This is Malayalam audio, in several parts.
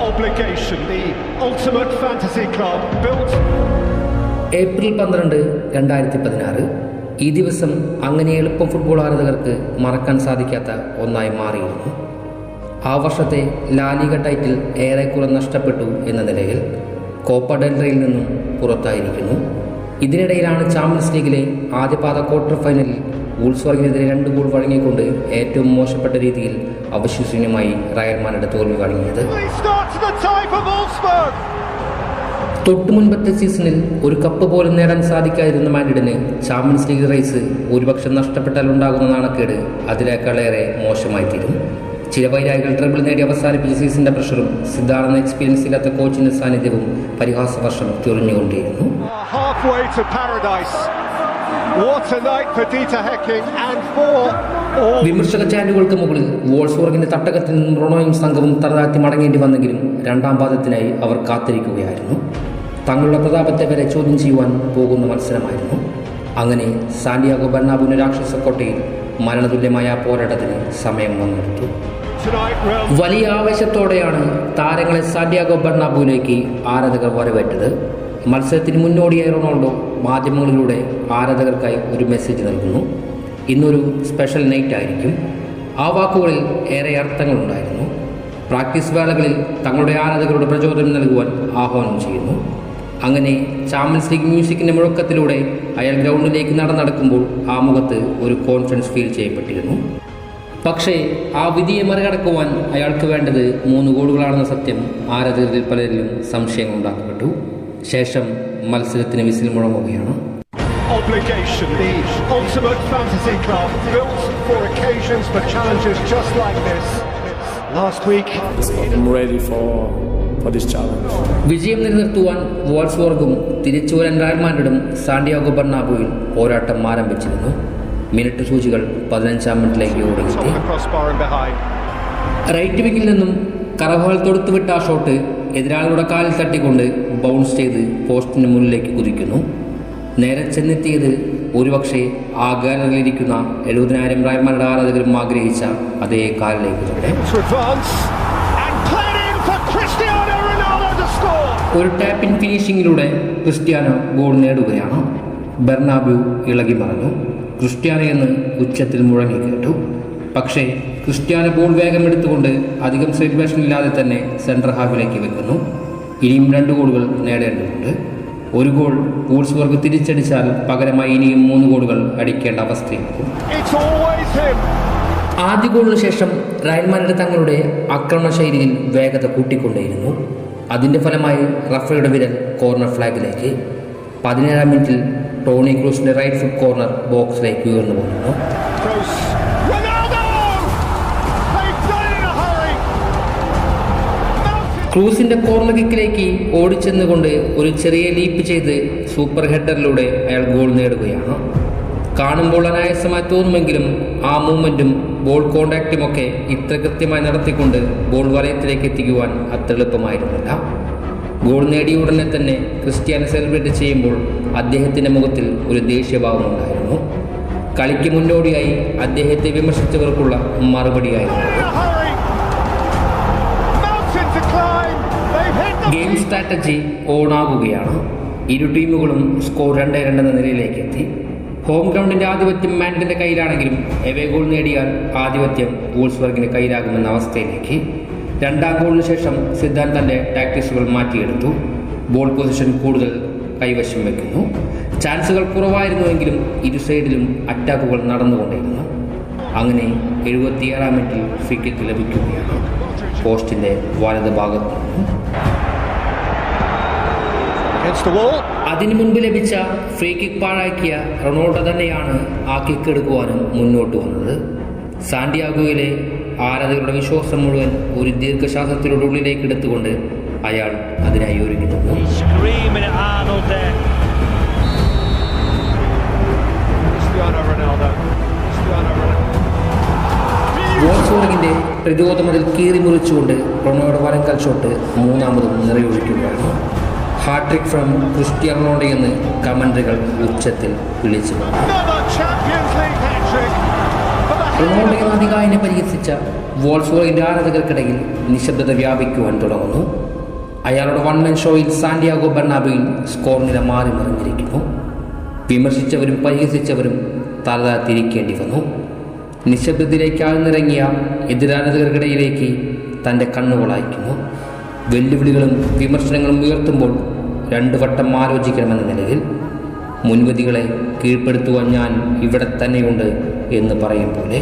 Obligation, the ultimate fantasy club built. April 12, 2016 ഈ ദിവസം അങ്ങനെ എളുപ്പം ഫുട്ബോൾ ആരാധകർക്ക് മറക്കാൻ സാധിക്കാത്ത ഒന്നായി മാറിയിരുന്നു. ആ വർഷത്തെ ലാലിഗ ടൈറ്റിൽ ഏറെക്കുറെ നഷ്ടപ്പെട്ടു എന്ന നിലയിൽ കോപ്പ ഡെൽ റേയിൽ നിന്നും പുറത്തായിരിക്കുന്നു. ഇതിനിടയിലാണ് ചാമ്പ്യൻസ് ലീഗിലെ ആദ്യപാദ ക്വാർട്ടർ ഫൈനലിൽ വൂൾസ്ബർഗിനെതിരെ 2 ഗോൾ വഴങ്ങിക്കൊണ്ട് ഏറ്റവും മോശപ്പെട്ട രീതിയിൽ അവിശ്വസനീയമായി റയൽ മാഡ്രിഡ് തോൽവി വഴങ്ങിയത്. തൊട്ടു മുൻപത്തെ സീസണിൽ ഒരു കപ്പ് പോലും നേടാൻ സാധിക്കാതിരുന്ന മാഡ്രിഡിന് ചാമ്പ്യൻസ് ലീഗ് റേസ് ഒരുപക്ഷെ നഷ്ടപ്പെട്ടാൽ ഉണ്ടാകുന്ന നാണക്കേട് അതിനേക്കാളേറെ മോശമായി തീരും. ചില വൈരാഗികൾ ട്രിബിൾ നേടി അവസാനിപ്പിച്ച സീസണിന്റെ പ്രഷറും സിദ്ധാർത്ഥ എക്സ്പീരിയൻസ് ഇല്ലാത്ത കോച്ചിന്റെ സാന്നിധ്യവും പരിഹാസ വർഷം ചൊരിഞ്ഞുകൊണ്ടിരുന്നു. വിമർശക ചാനലുകൾക്ക് മുകളിൽ വോൾസ്ബർഗിന്റെ തട്ടകത്തിൽ നിന്നും റൊണോയും സംഘവും തലതാഴ്ത്തി മടങ്ങേണ്ടി വന്നെങ്കിലും രണ്ടാം പാദത്തിനായി അവർ കാത്തിരിക്കുകയായിരുന്നു. തങ്ങളുടെ പ്രതാപത്തെ വരെ ചോദ്യം ചെയ്യുവാൻ പോകുന്ന മത്സരമായിരുന്നു. അങ്ങനെ സാന്റിയാഗോ ബെർണാബുവിന്റെ രാക്ഷസക്കോട്ടയിൽ മരണതുല്യമായ പോരാട്ടത്തിന് സമയം വന്നെടുത്തു. വലിയ ആവേശത്തോടെയാണ് താരങ്ങളെ സാന്റിയാഗോ ബെർണാബുവിലേക്ക് ആരാധകർ വരവേറ്റത്. മത്സരത്തിന് മുന്നോടിയായി റൊണാൾഡോ മാധ്യമങ്ങളിലൂടെ ആരാധകർക്കായി ഒരു മെസ്സേജ് നൽകുന്നു. ഇന്നൊരു സ്പെഷ്യൽ നൈറ്റ് ആയിരിക്കും. ആ വാക്കുകളിൽ ഏറെ അർത്ഥങ്ങളുണ്ടായിരുന്നു. പ്രാക്ടീസ് വേളകളിൽ തങ്ങളുടെ ആരാധകരുടെ പ്രചോദനം നൽകുവാൻ ആഹ്വാനം ചെയ്യുന്നു. അങ്ങനെ ചാമ്പ്യൻസ് ലീഗ് മ്യൂസിക്കിൻ്റെ മുഴക്കത്തിലൂടെ അയാൾ ഗ്രൗണ്ടിലേക്ക് നടക്കുമ്പോൾ ആ മുഖത്ത് ഒരു കോൺഫിഡൻസ് ഫീൽ ചെയ്യപ്പെട്ടിരുന്നു. പക്ഷേ ആ വിധിയെ മറികടക്കുവാൻ അയാൾക്ക് വേണ്ടത് 3 ഗോളുകളാണെന്ന സത്യം ആരാധകരിൽ പലരിലും സംശയങ്ങൾ ഉണ്ടാക്കപ്പെട്ടു. ശേഷം മത്സരത്തിന് whistle മുഴങ്ങുകയാണ്. Obligation, the ultimate fantasy club built for occasions, for challenges just like this. Last week, I'm ready for this challenge. വിജയം നിലനിർത്തുവാൻ വോൾസ്ബർഗും തിരിച്ചു വരാൻ റയൽ മാഡ്രിഡും സാന്റിയാഗോ ബെർണാബുവിൽ പോരാട്ടം ആരംഭിച്ചിരുന്നു. മിനിറ്റ് സൂചികൾ 15-ാം മിനിറ്റിലേക്ക് ഓടിയെത്തി. റൈറ്റ് വിങ്ങിൽ നിന്നും കറവാൾ തൊടുത്തുവിട്ട ആ ഷോട്ട് എതിരാളികളുടെ കാലിൽ തട്ടിക്കൊണ്ട് ബൗൺസ് ചെയ്ത് പോസ്റ്റിന് മുന്നിലേക്ക് കുതിക്കുന്നു. നേരെ ചെന്നെത്തിയത് ഒരുപക്ഷെ ആ ഗാലറിയിലിരിക്കുന്ന 70,000 റയൽ മാഡ്രിഡ് ആരാധകരും ആഗ്രഹിച്ച അതേ കാലിലേക്ക് തന്നെ. ഒരു ടാപ്പിൻ ഫിനിഷിങ്ങിലൂടെ ക്രിസ്ത്യാനോ ഗോൾ നേടുകയാണ്. ബെർണാബ്യു ഇളകി മറഞ്ഞു. ക്രിസ്ത്യാനോ എന്ന് ഉച്ചത്തിൽ മുഴങ്ങി കേട്ടു. പക്ഷേ ക്രിസ്ത്യാനോ ബോൾ വേഗം എടുത്തുകൊണ്ട് അധികം സെലിബ്രേഷൻ ഇല്ലാതെ തന്നെ സെൻട്രൽ ഹാഫിലേക്ക് വെക്കുന്നു. ഇനിയും 2 ഗോളുകൾ നേടേണ്ടതുണ്ട്. ഒരു ഗോൾ വൂൾസ്ബർഗ് തിരിച്ചടിച്ചാൽ പകരമായി ഇനിയും 3 ഗോളുകൾ അടിക്കേണ്ട അവസ്ഥയാകും. ആദ്യ ഗോളിന് ശേഷം റയൽ മാഡ്രിഡ് തങ്ങളുടെ ആക്രമണ ശൈലിയിൽ വേഗത കൂട്ടിക്കൊണ്ടേയിരുന്നു. അതിന്റെ ഫലമായി റഫറിയുടെ വിരൽ കോർണർ ഫ്ലാഗിലേക്ക്. 17-ാം മിനിറ്റിൽ ടോണി ക്രൂസിന്റെ റൈറ്റ് ഫുട്ട് കോർണർ ബോക്സിലേക്ക് ഉയർന്നു പോകുന്നു. ക്രൂസിന്റെ കോർണർ കിക്കിലേക്ക് ഓടിച്ചെന്നുകൊണ്ട് ഒരു ചെറിയ ലീപ്പ് ചെയ്ത് സൂപ്പർ ഹെഡറിലൂടെ അയാൾ ഗോൾ നേടുകയാണ്. കാണുമ്പോൾ അനായാസമായി തോന്നുമെങ്കിലും ആ മൂവ്മെന്റും ബോൾ കോണ്ടാക്റ്റും ഒക്കെ ഇത്ര കൃത്യമായി നടത്തിക്കൊണ്ട് ബോൾ വലയത്തിലേക്ക് എത്തിക്കുവാൻ അത്ര എളുപ്പമായിരുന്നില്ല. ഗോൾ നേടിയ ഉടനെ തന്നെ ക്രിസ്ത്യാനോ സെലിബ്രേറ്റ് ചെയ്യുമ്പോൾ അദ്ദേഹത്തിന്റെ മുഖത്തിൽ ഒരു ദേഷ്യഭാവം ഉണ്ടായിരുന്നു. കളിക്ക് മുന്നോടിയായി അദ്ദേഹത്തെ വിമർശിച്ചവർക്കുള്ള മറുപടിയായിരുന്നു. Game strategy ഓണാകുകയാണ്. ഇരു ടീമുകളും സ്കോർ 2-2 എന്ന നിലയിലേക്ക് എത്തി. ഹോം ഗ്രൗണ്ടിന്റെ ആധിപത്യം മാഡ്രിഡിന്റെ കയ്യിലാണെങ്കിലും എവേ ഗോൾ നേടിയാൽ ആധിപത്യം വൂൾസ്ബർഗിന്റെ കയ്യിലാകുമെന്ന അവസ്ഥയിലേക്ക്. 2ാം ഗോളിന് ശേഷം സിദ്ധാർത്ഥ തന്റെ ടാക്ടിക്സുകൾ മാറ്റിയെടുത്തു. ബോൾ പൊസിഷൻ കൂടുതൽ കൈവശം വെക്കുന്നു. ചാൻസുകൾ കുറവായിരുന്നുവെങ്കിലും ഇരു സൈഡിലും അറ്റാക്കുകൾ നടന്നുകൊണ്ടിരുന്നു. അങ്ങനെ 77-ാം മിനിറ്റിൽ ഫ്രീ കിക്ക് ലഭിക്കുകയാണ് പോസ്റ്റിന്റെ വലത് ഭാഗത്തു നിന്നും. അതിനു മുൻപ് ലഭിച്ച ഫ്രീ കിക്ക് പാഴാക്കിയ റൊണാൾഡോ തന്നെയാണ് ആ കിക്ക് എടുക്കുവാനും മുന്നോട്ട് വന്നത്. സാന്റിയാഗോയിലെ ആരാധകരുടെ വിശ്വാസം മുഴുവൻ ഒരു ദീർഘശ്വാസത്തിലൂടെ ഉള്ളിലേക്ക് എടുത്തുകൊണ്ട് അയാൾ അതിനായി ഒരുങ്ങുന്നു. വോൾസ്ബർഗിന്റെ പ്രതിരോധമതിൽ കീറി മുറിച്ചുകൊണ്ട് റൊണാൾഡോ വലങ്കൽ ഷോട്ട് 3ാമതും നിറയൊഴിക്കുകയാണ്. ഹാട്രിക് ഫ്രം ക്രിസ്ത്യാനോ റൊണാൾഡോ എന്ന് കമന്ററികൾ ഉച്ചത്തിൽ വിളിച്ചു. റൊണാൾഡോ അധികായനെ പരിഹസിച്ച വോൾസ്ബർഗിന്റെ ആരാധകർക്കിടയിൽ നിശബ്ദത വ്യാപിക്കുവാൻ തുടങ്ങുന്നു. അയാളുടെ വൺമൻ ഷോയിൽ സാന്റിയാഗോ ബെർണാബിയിൽ സ്കോർ നില മാറി മറിഞ്ഞിരിക്കുന്നു. വിമർശിച്ചവരും പരിഹസിച്ചവരും തലതാത്തിരിക്കേണ്ടി വന്നു. നിശബ്ദതയിലേക്ക് ആഴ്ന്നിറങ്ങിയ എതിരാരാധകർക്കിടയിലേക്ക് തൻ്റെ കണ്ണുകൾ അയക്കുന്നു. വെല്ലുവിളികളും വിമർശനങ്ങളും ഉയർത്തുമ്പോൾ രണ്ടു വട്ടം ആലോചിക്കണമെന്ന നിലയിൽ മുൻവിധികളെ കീഴ്പ്പെടുത്തുവാൻ ഞാൻ ഇവിടെ തന്നെയുണ്ട് എന്ന് പറയും പോലെ.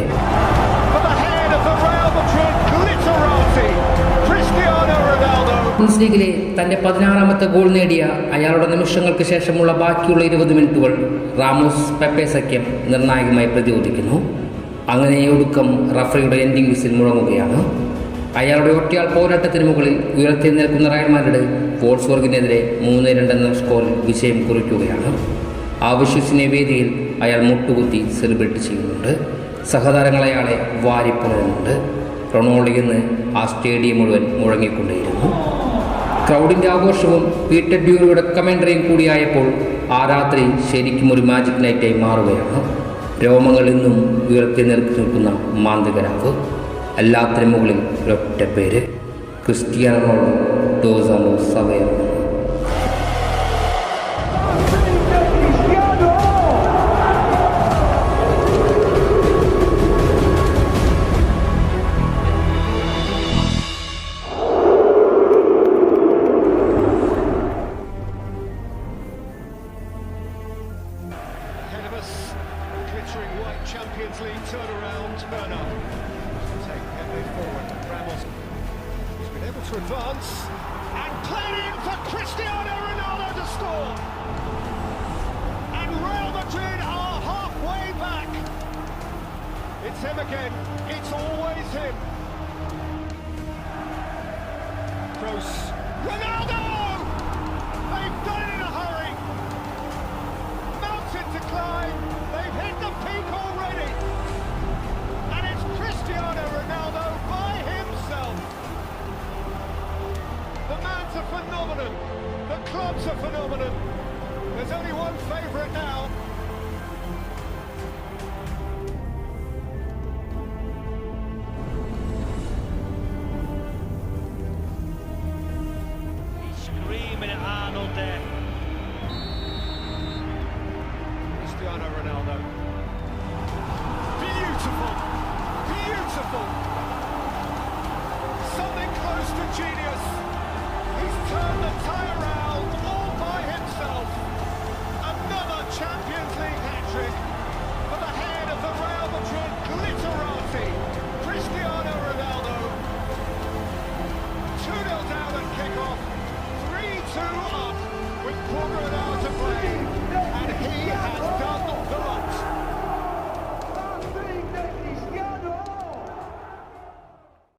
ചാമ്പ്യൻസ് ലീഗിലെ തൻ്റെ 16ാമത്തെ ഗോൾ നേടിയ അയാളുടെ നിമിഷങ്ങൾക്ക് ശേഷമുള്ള ബാക്കിയുള്ള 20 മിനിറ്റുകൾ റാമോസ് പെപ്പെ സഖ്യം നിർണായകമായി പ്രതിരോധിക്കുന്നു. അങ്ങനെ ഒടുക്കം റഫറിയുടെ എൻഡിംഗ് വിസിൽ മുഴങ്ങുകയാണ്. അയാളുടെ ഒറ്റയാൾ പോരാട്ടത്തിന് മുകളിൽ ഉയർത്തി നിൽക്കുന്ന റയൽ മാഡ്രിഡ് വോൾസ്ബർഗിനെതിരെ 3-2 എന്ന സ്കോറിൽ വിജയം കുറിക്കുകയാണ്. ആവശ്യസിനെ വേദിയിൽ അയാൾ മുട്ടുകുത്തി സെലിബ്രേറ്റ് ചെയ്യുന്നുണ്ട്. സഹതാരങ്ങൾ അയാളെ വാരിപ്പുണരുന്നുണ്ട്. റൊണാൾഡോ എന്ന് ആ സ്റ്റേഡിയം മുഴുവൻ മുഴങ്ങിക്കൊണ്ടേയിരുന്നു. ക്രൗഡിൻ്റെ ആഘോഷവും പീറ്റർ ഡ്യൂറിയുടെ കമൻട്രിയും കൂടിയായപ്പോൾ ആ രാത്രി ശരിക്കും ഒരു മാജിക് നൈറ്റായി മാറുകയാണ്. രോമങ്ങൾ ഇന്നും ഉയർത്തി നിൽക്കുന്ന മാന്ത്രികരാവ്. എല്ലാത്തിനും മുകളിൽ ഒരൊറ്റ പേര്, Cristiano dos Santos Aveiro. Champions League turnaround. Turner take Pepe forward. Ramos has been able to advance and played in for Cristiano Ronaldo to score. And Real Madrid are halfway back. It's him again. It's always him. Kroos. Ronaldo! They've done it in a hurry. Mountain to climb. They've hit the peak already. And it's Cristiano Ronaldo by himself. The man's a phenomenon. The club's a phenomenon. There's only one favourite now. He's screaming at Arnold there. Cristiano Ronaldo. Beautiful, beautiful. Something close to genius. He's turned the tie around all by himself. Another Champions League hat-trick for the head of the Real Madrid glitterati, Cristiano Ronaldo. 2-0 down at kick-off, 3-2 up with quarter